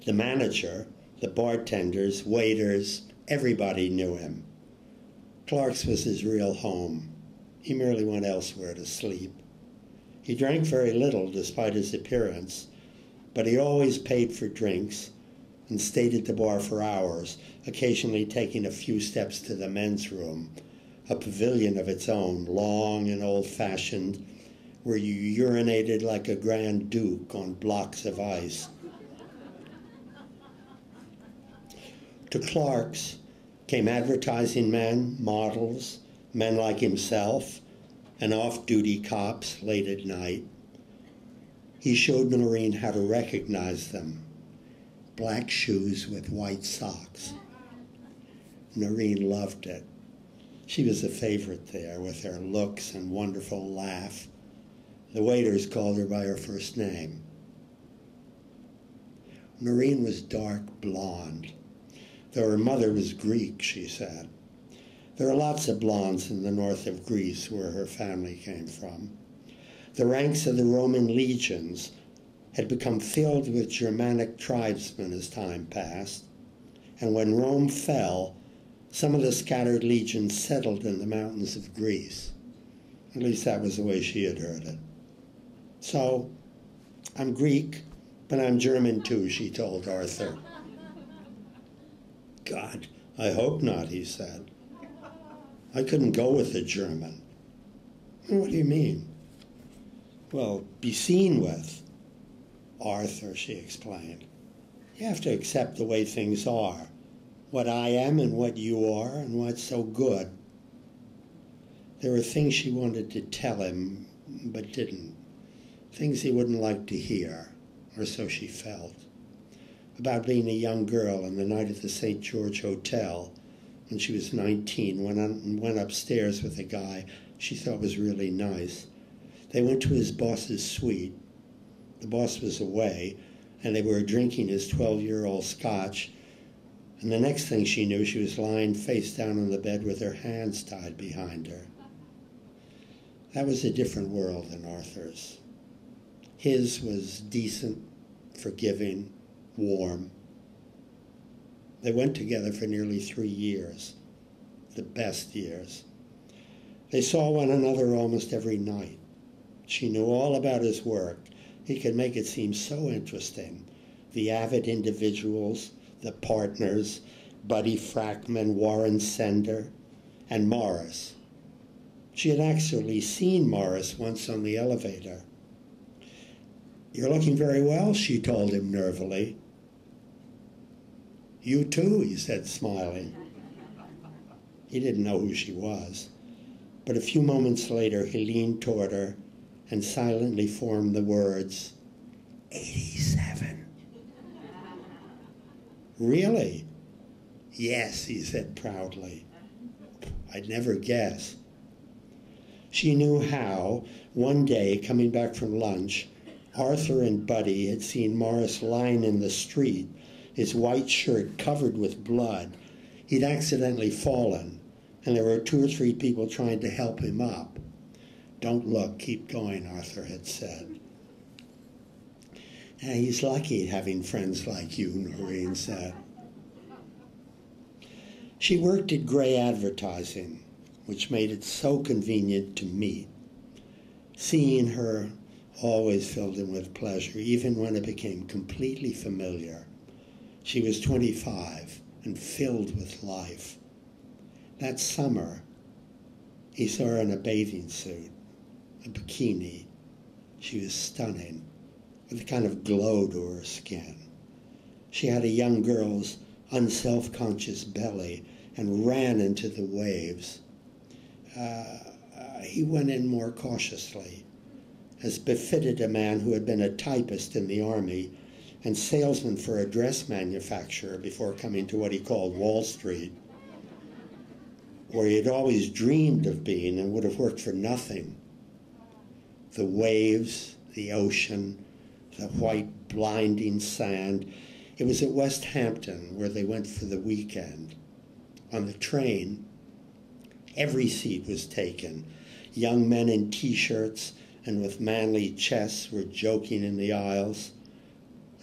The manager, the bartenders, waiters, everybody knew him. Clark's was his real home. He merely went elsewhere to sleep. He drank very little despite his appearance, but he always paid for drinks and stayed at the bar for hours, occasionally taking a few steps to the men's room, a pavilion of its own, long and old-fashioned, where you urinated like a Grand Duke on blocks of ice. To Clark's came advertising men, models, men like himself, and off-duty cops late at night. He showed Noreen how to recognize them. Black shoes with white socks. Noreen loved it. She was a favorite there with her looks and wonderful laugh. The waiters called her by her first name. Noreen was dark blonde, though her mother was Greek, she said. There are lots of blondes in the north of Greece where her family came from. The ranks of the Roman legions had become filled with Germanic tribesmen as time passed, and when Rome fell, some of the scattered legions settled in the mountains of Greece. At least that was the way she had heard it. So, I'm Greek, but I'm German too, she told Arthur. God, I hope not, he said. I couldn't go with a German. What do you mean? Well, be seen with. Arthur, she explained. You have to accept the way things are. What I am and what you are and what's so good. There were things she wanted to tell him, but didn't. Things he wouldn't like to hear, or so she felt. About being a young girl on the night at the St. George Hotel, when she was 19, went upstairs with a guy she thought was really nice. They went to his boss's suite. The boss was away, and they were drinking his 12-year-old scotch, and the next thing she knew, she was lying face down on the bed with her hands tied behind her. That was a different world than Arthur's. His was decent, forgiving, warm. They went together for nearly 3 years, the best years. They saw one another almost every night. She knew all about his work. He could make it seem so interesting. The avid individuals, the partners, Buddy Frackman, Warren Sender, and Morris. She had actually seen Morris once on the elevator. You're looking very well, she told him nervily. You too, he said, smiling. He didn't know who she was, but a few moments later he leaned toward her and silently formed the words, 87. Really? Yes, he said proudly. I'd never guess. She knew how, one day, coming back from lunch, Arthur and Buddy had seen Morris lying in the street, his white shirt covered with blood. He'd accidentally fallen, and there were 2 or 3 people trying to help him up. Don't look, keep going, Arthur had said. And he's lucky having friends like you, Noreen said. She worked at Gray Advertising, which made it so convenient to meet. Seeing her always filled him with pleasure, even when it became completely familiar. She was 25 and filled with life. That summer, he saw her in a bathing suit, a bikini. She was stunning, with a kind of glow to her skin. She had a young girl's unself-conscious belly and ran into the waves. He went in more cautiously, as befitted a man who had been a typist in the army and salesman for a dress manufacturer before coming to what he called Wall Street, where he had always dreamed of being and would have worked for nothing. The waves, the ocean, the white blinding sand. It was at West Hampton where they went for the weekend. On the train, every seat was taken. Young men in T-shirts and with manly chests were joking in the aisles.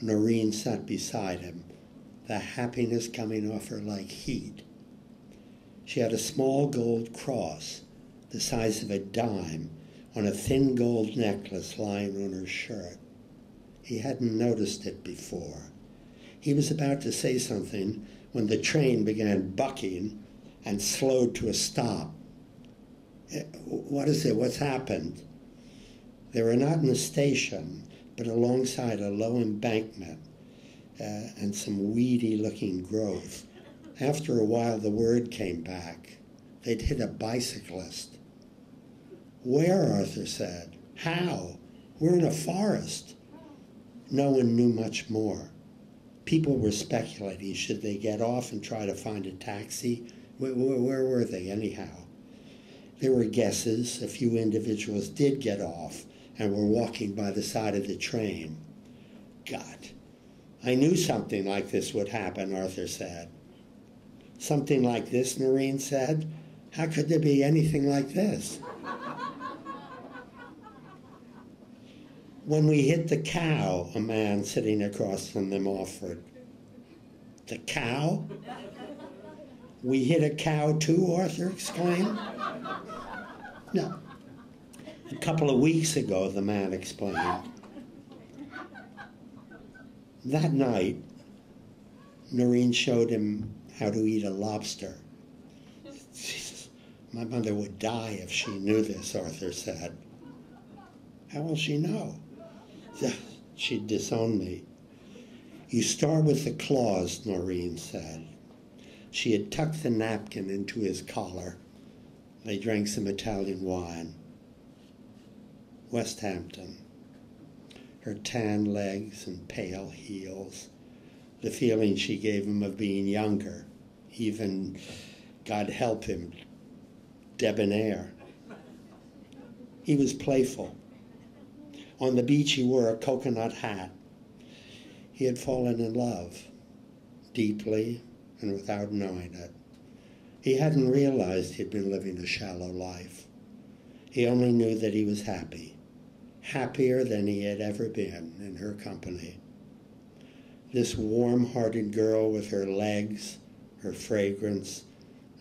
Noreen sat beside him, the happiness coming off her like heat. She had a small gold cross, the size of a dime, on a thin gold necklace lying on her shirt. He hadn't noticed it before. He was about to say something when the train began bucking and slowed to a stop. What is it? What's happened? They were not in a station, but alongside a low embankment and some weedy-looking growth. After a while, the word came back. They'd hit a bicyclist. Where? Arthur said. How? We're in a forest. No one knew much more. People were speculating. Should they get off and try to find a taxi? Where were they, anyhow? There were guesses. A few individuals did get off and were walking by the side of the train. God, I knew something like this would happen, Arthur said. Something like this, Noreen said? How could there be anything like this? When we hit the cow, a man sitting across from them offered. The cow? We hit a cow too, Arthur exclaimed. No. A couple of weeks ago, the man explained. That night, Noreen showed him how to eat a lobster. Jesus, my mother would die if she knew this, Arthur said. How will she know? She'd disown me. You start with the claws, Noreen said. She had tucked the napkin into his collar. They drank some Italian wine. West Hampton. Her tan legs and pale heels. The feeling she gave him of being younger. Even, God help him, debonair. He was playful. On the beach he wore a coconut hat. He had fallen in love, deeply and without knowing it. He hadn't realized he'd been living a shallow life. He only knew that he was happy, happier than he had ever been in her company. This warm-hearted girl with her legs, her fragrance,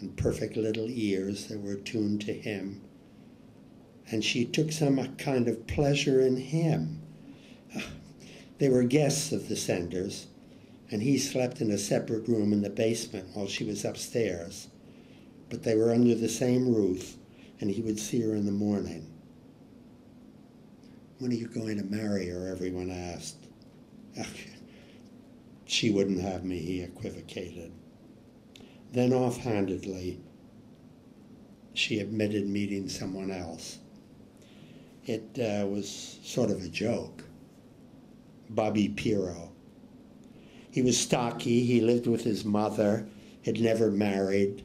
and perfect little ears that were tuned to him. And she took some kind of pleasure in him. They were guests of the Senders, and he slept in a separate room in the basement while she was upstairs. But they were under the same roof, and he would see her in the morning. When are you going to marry her? Everyone asked. She wouldn't have me, he equivocated. Then offhandedly, she admitted meeting someone else. It was sort of a joke. Bobby Pirro. He was stocky, he lived with his mother, had never married.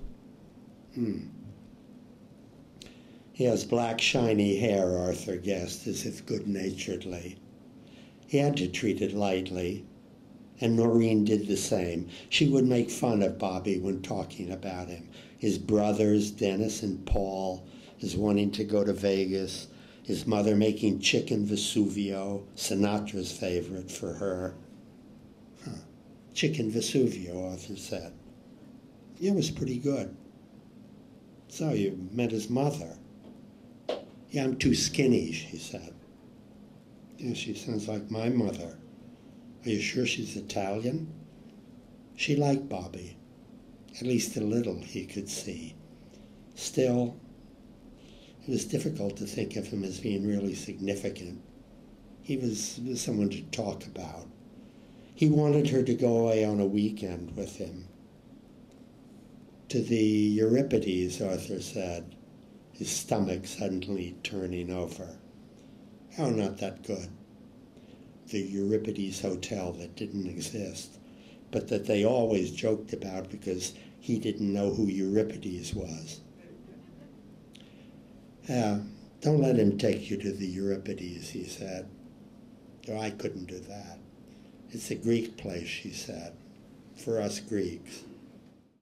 He has black, shiny hair, Arthur guessed, as if good-naturedly. He had to treat it lightly, and Noreen did the same. She would make fun of Bobby when talking about him. His brothers, Dennis and Paul, his wanting to go to Vegas, his mother making chicken Vesuvio, Sinatra's favorite for her. Chicken Vesuvio, Arthur said. It was pretty good. So you met his mother. Yeah, I'm too skinny, she said. Yeah, she sounds like my mother. Are you sure she's Italian? She liked Bobby. At least a little, he could see. Still, it was difficult to think of him as being really significant. He was someone to talk about. He wanted her to go away on a weekend with him. To the Euripides, Arthur said, his stomach suddenly turning over. Oh, not that good. The Euripides Hotel that didn't exist, but that they always joked about because he didn't know who Euripides was. Don't let him take you to the Euripides, he said. Oh, I couldn't do that. It's a Greek place, she said, for us Greeks.